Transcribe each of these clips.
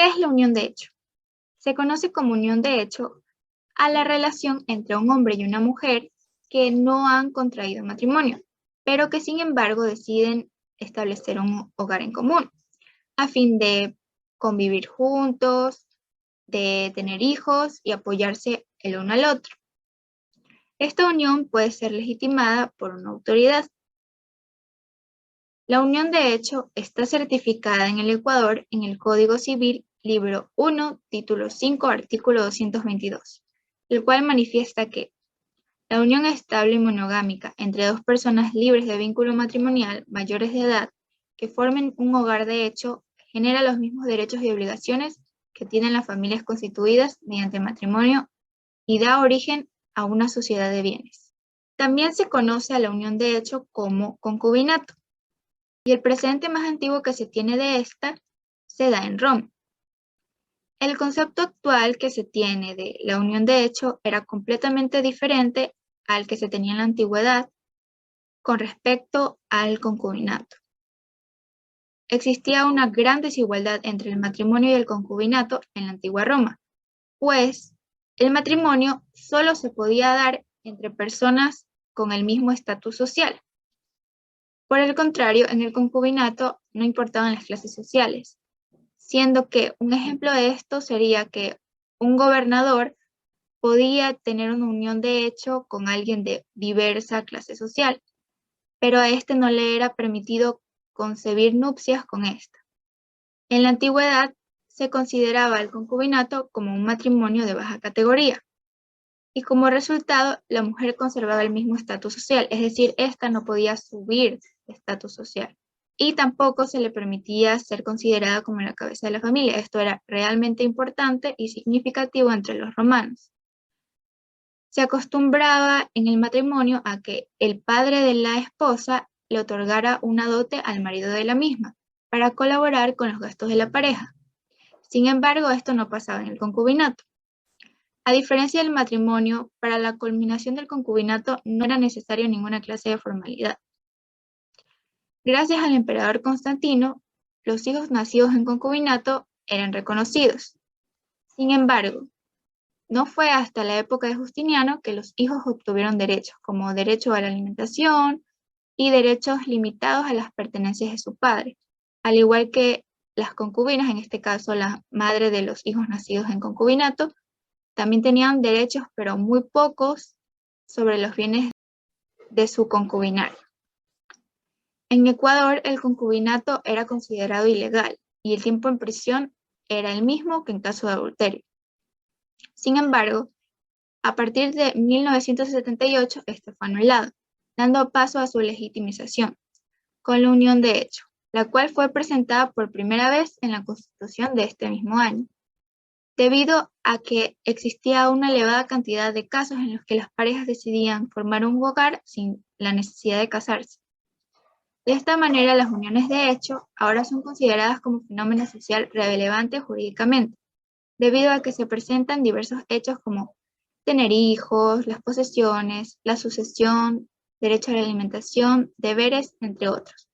¿Qué es la unión de hecho? Se conoce como unión de hecho a la relación entre un hombre y una mujer que no han contraído matrimonio, pero que sin embargo deciden establecer un hogar en común, a fin de convivir juntos, de tener hijos y apoyarse el uno al otro. Esta unión puede ser legitimada por una autoridad. La unión de hecho está certificada en el Ecuador en el Código Civil, libro 1, título 5, artículo 222, el cual manifiesta que la unión estable y monogámica entre dos personas libres de vínculo matrimonial mayores de edad que formen un hogar de hecho genera los mismos derechos y obligaciones que tienen las familias constituidas mediante matrimonio y da origen a una sociedad de bienes. También se conoce a la unión de hecho como concubinato, y el precedente más antiguo que se tiene de esta se da en Roma. El concepto actual que se tiene de la unión de hecho era completamente diferente al que se tenía en la antigüedad con respecto al concubinato. Existía una gran desigualdad entre el matrimonio y el concubinato en la antigua Roma, pues el matrimonio solo se podía dar entre personas con el mismo estatus social. Por el contrario, en el concubinato no importaban las clases sociales, siendo que un ejemplo de esto sería que un gobernador podía tener una unión de hecho con alguien de diversa clase social, pero a este no le era permitido concebir nupcias con ésta. En la antigüedad se consideraba el concubinato como un matrimonio de baja categoría, y como resultado la mujer conservaba el mismo estatus social, es decir, ésta no podía subir de estatus social. Y tampoco se le permitía ser considerada como la cabeza de la familia. Esto era realmente importante y significativo entre los romanos. Se acostumbraba en el matrimonio a que el padre de la esposa le otorgara una dote al marido de la misma, para colaborar con los gastos de la pareja. Sin embargo, esto no pasaba en el concubinato. A diferencia del matrimonio, para la culminación del concubinato no era necesaria ninguna clase de formalidad. Gracias al emperador Constantino, los hijos nacidos en concubinato eran reconocidos. Sin embargo, no fue hasta la época de Justiniano que los hijos obtuvieron derechos, como derecho a la alimentación y derechos limitados a las pertenencias de su padre, al igual que las concubinas, en este caso la madre de los hijos nacidos en concubinato, también tenían derechos, pero muy pocos, sobre los bienes de su concubinario. En Ecuador, el concubinato era considerado ilegal y el tiempo en prisión era el mismo que en caso de adulterio. Sin embargo, a partir de 1978, este fue anulado, dando paso a su legitimización, con la unión de hecho, la cual fue presentada por primera vez en la Constitución de este mismo año, debido a que existía una elevada cantidad de casos en los que las parejas decidían formar un hogar sin la necesidad de casarse. De esta manera, las uniones de hecho ahora son consideradas como fenómeno social relevante jurídicamente, debido a que se presentan diversos hechos como tener hijos, las posesiones, la sucesión, derecho a la alimentación, deberes, entre otros.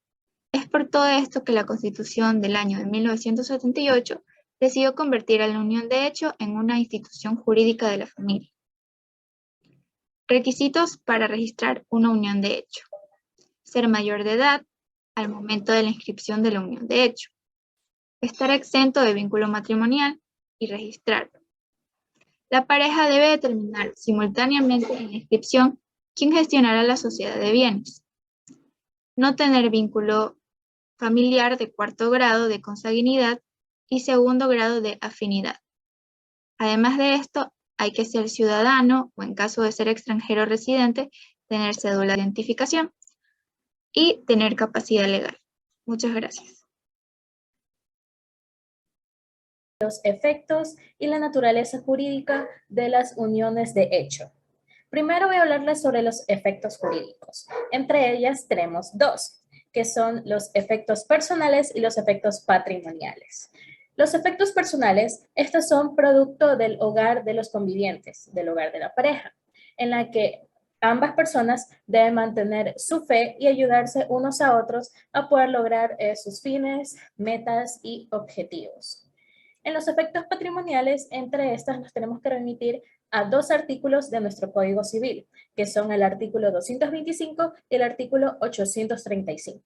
Es por todo esto que la Constitución del año de 1978 decidió convertir a la unión de hecho en una institución jurídica de la familia. Requisitos para registrar una unión de hecho: ser mayor de edad al momento de la inscripción de la unión de hecho, estar exento de vínculo matrimonial y registrarlo. La pareja debe determinar simultáneamente en la inscripción quién gestionará la sociedad de bienes. No tener vínculo familiar de cuarto grado de consanguinidad y segundo grado de afinidad. Además de esto, hay que ser ciudadano o, en caso de ser extranjero residente, tener cédula de identificación y tener capacidad legal. Muchas gracias. Los efectos y la naturaleza jurídica de las uniones de hecho. Primero voy a hablarles sobre los efectos jurídicos. Entre ellas tenemos dos, que son los efectos personales y los efectos patrimoniales. Los efectos personales, estos son producto del hogar de los convivientes, del hogar de la pareja, en la que ambas personas deben mantener su fe y ayudarse unos a otros a poder lograr sus fines, metas y objetivos. En los efectos patrimoniales, entre estas nos tenemos que remitir a dos artículos de nuestro Código Civil, que son el artículo 225 y el artículo 835.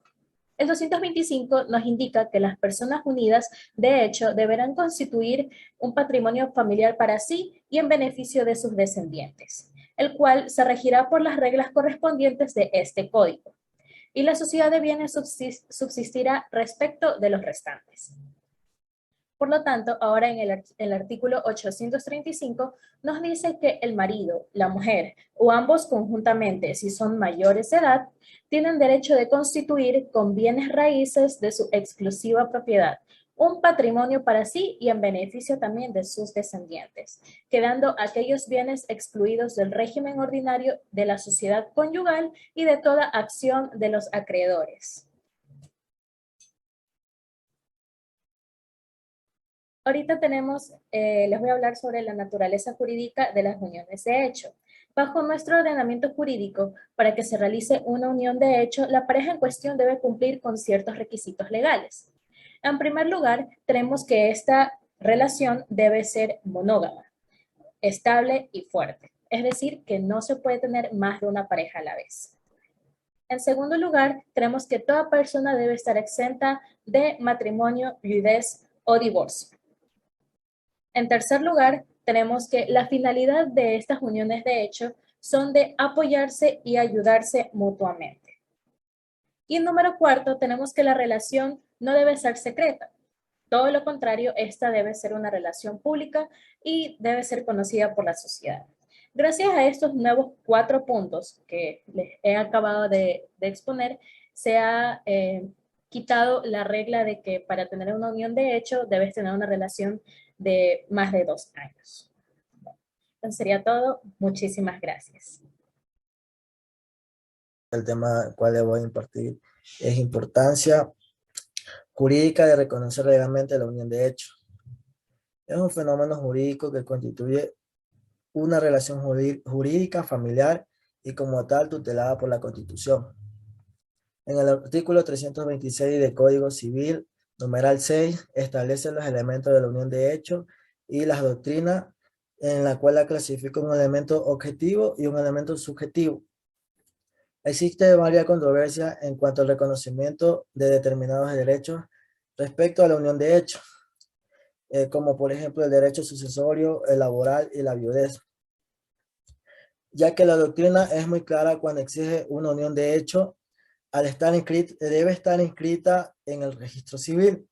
El 225 nos indica que las personas unidas, de hecho, deberán constituir un patrimonio familiar para sí y en beneficio de sus descendientes, el cual se regirá por las reglas correspondientes de este código. Y la sociedad de bienes subsistirá respecto de los restantes. Por lo tanto, ahora en el artículo 835 nos dice que el marido, la mujer o ambos conjuntamente, si son mayores de edad, tienen derecho de constituir con bienes raíces de su exclusiva propiedad un patrimonio para sí y en beneficio también de sus descendientes, quedando aquellos bienes excluidos del régimen ordinario de la sociedad conyugal y de toda acción de los acreedores. Ahorita les voy a hablar sobre la naturaleza jurídica de las uniones de hecho. Bajo nuestro ordenamiento jurídico, para que se realice una unión de hecho, la pareja en cuestión debe cumplir con ciertos requisitos legales. En primer lugar, tenemos que esta relación debe ser monógama, estable y fuerte. Es decir, que no se puede tener más de una pareja a la vez. En segundo lugar, tenemos que toda persona debe estar exenta de matrimonio, viudez o divorcio. En tercer lugar, tenemos que la finalidad de estas uniones de hecho son de apoyarse y ayudarse mutuamente. Y en número cuarto, tenemos que la relación no debe ser secreta. Todo lo contrario, esta debe ser una relación pública y debe ser conocida por la sociedad. Gracias a estos nuevos 4 puntos que les he acabado de exponer, se ha quitado la regla de que para tener una unión de hecho debes tener una relación de más de 2 años. Entonces sería todo. Muchísimas gracias. El tema cual le voy a impartir es importancia jurídica de reconocer legalmente la unión de hecho. Es un fenómeno jurídico que constituye una relación jurídica familiar y como tal tutelada por la Constitución. En el artículo 326 del Código Civil, numeral 6, establece los elementos de la unión de hecho y las doctrinas en la cual la clasifica un elemento objetivo y un elemento subjetivo. Existe varias controversias en cuanto al reconocimiento de determinados derechos respecto a la unión de hecho, como por ejemplo el derecho sucesorio, el laboral y la viudez, ya que la doctrina es muy clara cuando exige una unión de hecho, debe estar inscrita en el registro civil,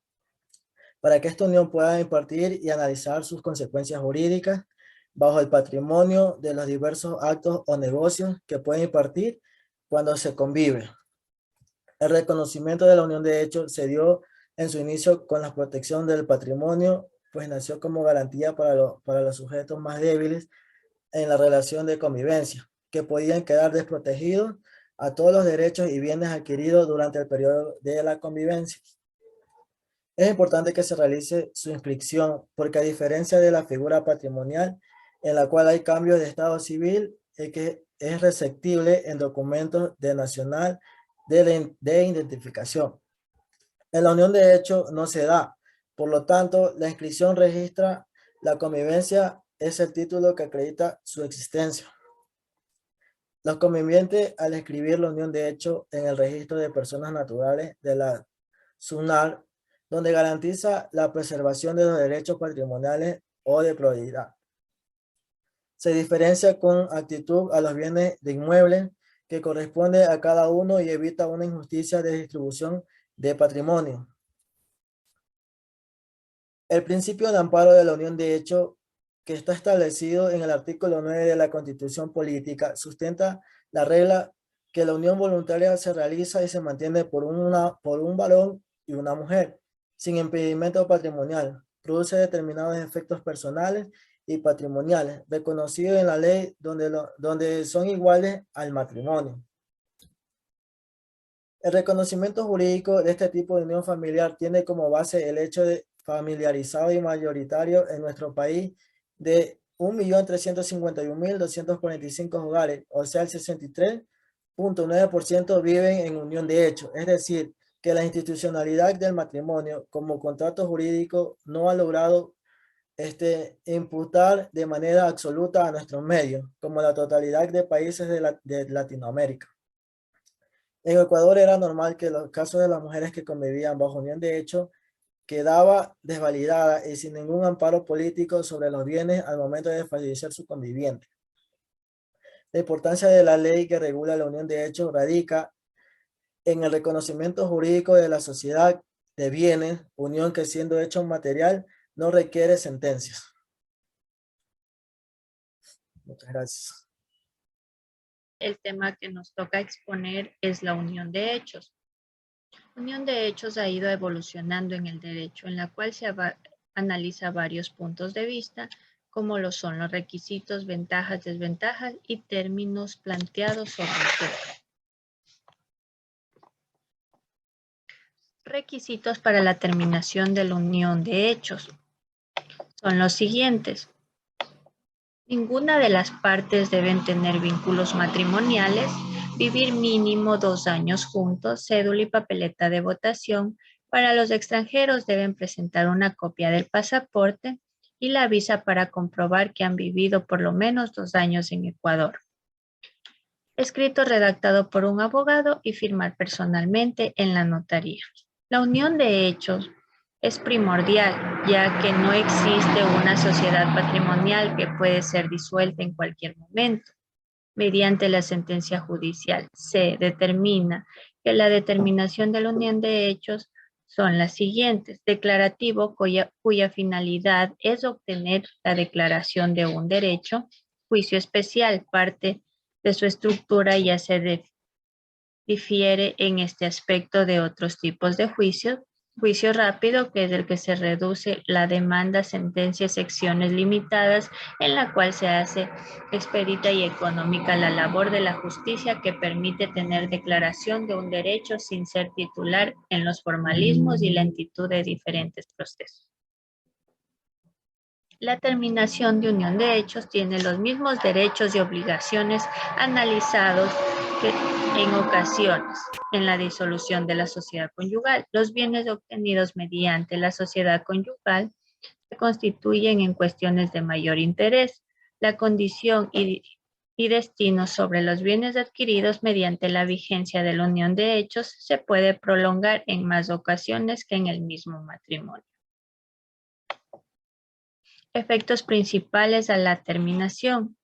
para que esta unión pueda impartir y analizar sus consecuencias jurídicas bajo el patrimonio de los diversos actos o negocios que pueden impartir cuando se convive. El reconocimiento de la unión de hecho se dio en su inicio con la protección del patrimonio, pues nació como garantía para los sujetos más débiles en la relación de convivencia, que podían quedar desprotegidos a todos los derechos y bienes adquiridos durante el periodo de la convivencia. Es importante que se realice su inscripción, porque a diferencia de la figura patrimonial, en la cual hay cambios de estado civil, que es receptible en documentos de nacional de identificación. En la unión de hecho no se da, por lo tanto, la inscripción registra la convivencia, es el título que acredita su existencia. Los convivientes, al escribir la unión de hecho en el registro de personas naturales de la SUNAT, donde garantiza la preservación de los derechos patrimoniales o de propiedad, se diferencia con actitud a los bienes de inmuebles que corresponde a cada uno y evita una injusticia de distribución de patrimonio. El principio de amparo de la unión de hecho, que está establecido en el artículo 9 de la Constitución Política, sustenta la regla que la unión voluntaria se realiza y se mantiene por un varón y una mujer, sin impedimento patrimonial. Produce determinados efectos personales y patrimoniales, reconocidos en la ley donde son iguales al matrimonio. El reconocimiento jurídico de este tipo de unión familiar tiene como base el hecho de familiarizado y mayoritario en nuestro país de 1.351.245 hogares, o sea, el 63.9% viven en unión de hecho, es decir, que la institucionalidad del matrimonio como contrato jurídico no ha logrado imputar de manera absoluta a nuestros medios, como la totalidad de países de Latinoamérica. En Ecuador era normal que los casos de las mujeres que convivían bajo unión de hecho quedaba desvalidada y sin ningún amparo político sobre los bienes al momento de fallecer su conviviente. La importancia de la ley que regula la unión de hecho radica en el reconocimiento jurídico de la sociedad de bienes, unión que siendo hecho material no requiere sentencias. Muchas gracias. El tema que nos toca exponer es la unión de hechos. La unión de hechos ha ido evolucionando en el derecho, en la cual se analiza varios puntos de vista, como lo son los requisitos, ventajas, desventajas y términos planteados sobre el tema. Requisitos para la terminación de la unión de hechos son los siguientes. Ninguna de las partes deben tener vínculos matrimoniales, vivir mínimo 2 años juntos, cédula y papeleta de votación. Para los extranjeros deben presentar una copia del pasaporte y la visa para comprobar que han vivido por lo menos 2 años en Ecuador. Escrito redactado por un abogado y firmar personalmente en la notaría. La unión de hechos es primordial, ya que no existe una sociedad patrimonial que puede ser disuelta en cualquier momento. Mediante la sentencia judicial se determina que la determinación de la unión de hechos son las siguientes. Declarativo, cuya finalidad es obtener la declaración de un derecho. Juicio especial, parte de su estructura ya se difiere en este aspecto de otros tipos de juicios. Juicio rápido, que es el que se reduce la demanda, sentencias, secciones limitadas, en la cual se hace expedita y económica la labor de la justicia, que permite tener declaración de un derecho sin ser titular en los formalismos y lentitud de diferentes procesos. La terminación de unión de hechos tiene los mismos derechos y obligaciones analizados que en ocasiones en la disolución de la sociedad conyugal. Los bienes obtenidos mediante la sociedad conyugal se constituyen en cuestiones de mayor interés. La condición y destino sobre los bienes adquiridos mediante la vigencia de la unión de hechos se puede prolongar en más ocasiones que en el mismo matrimonio. Efectos principales a la terminación.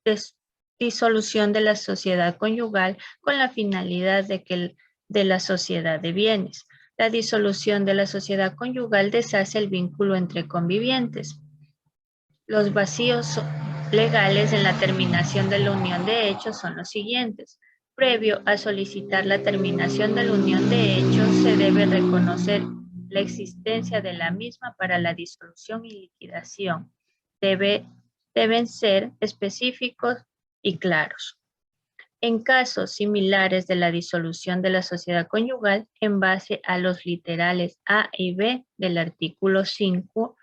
Disolución de la sociedad conyugal con la finalidad de la sociedad de bienes. La disolución de la sociedad conyugal deshace el vínculo entre convivientes. Los vacíos legales en la terminación de la unión de hechos son los siguientes. Previo a solicitar la terminación de la unión de hechos, se debe reconocer la existencia de la misma para la disolución y liquidación. Deben ser específicos y claros. En casos similares de la disolución de la sociedad conyugal, en base a los literales A y B del artículo 5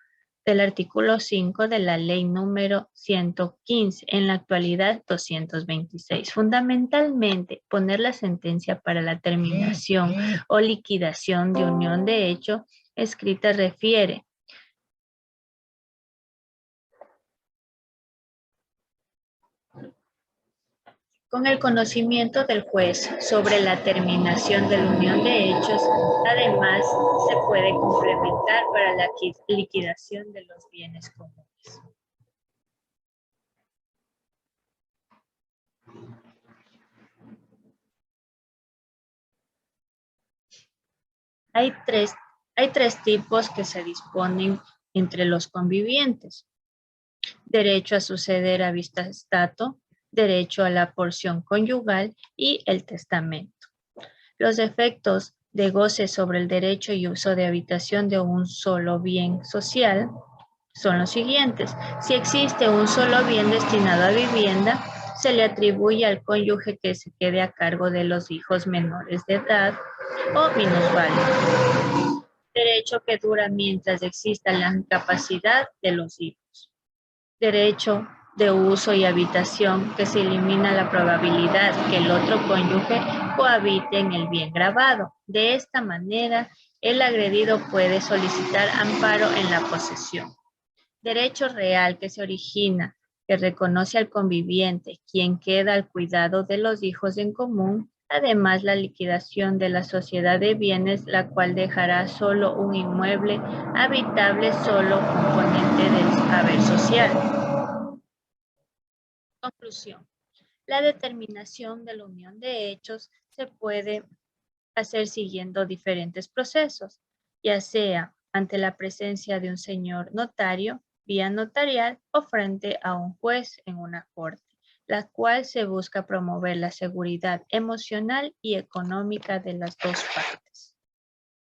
de la ley número 115, en la actualidad 226. Fundamentalmente, poner la sentencia para la terminación o liquidación de unión de hecho escrita refiere con el conocimiento del juez sobre la terminación de la unión de hechos. Además, se puede complementar para la liquidación de los bienes comunes. Hay tres tipos que se disponen entre los convivientes. Derecho a suceder a vista stato, derecho a la porción conyugal y el testamento. Los efectos de goce sobre el derecho y uso de habitación de un solo bien social son los siguientes. Si existe un solo bien destinado a vivienda, se le atribuye al cónyuge que se quede a cargo de los hijos menores de edad o minusválidos. Derecho que dura mientras exista la incapacidad de los hijos. Derecho de uso y habitación, que se elimina la probabilidad que el otro cónyuge cohabite en el bien gravado. De esta manera, el agredido puede solicitar amparo en la posesión. Derecho real que se origina, que reconoce al conviviente, quien queda al cuidado de los hijos en común. Además, la liquidación de la sociedad de bienes, la cual dejará solo un inmueble habitable, solo componente del haber social. Conclusión. La determinación de la unión de hechos se puede hacer siguiendo diferentes procesos, ya sea ante la presencia de un señor notario, vía notarial o frente a un juez en una corte, la cual se busca promover la seguridad emocional y económica de las dos partes.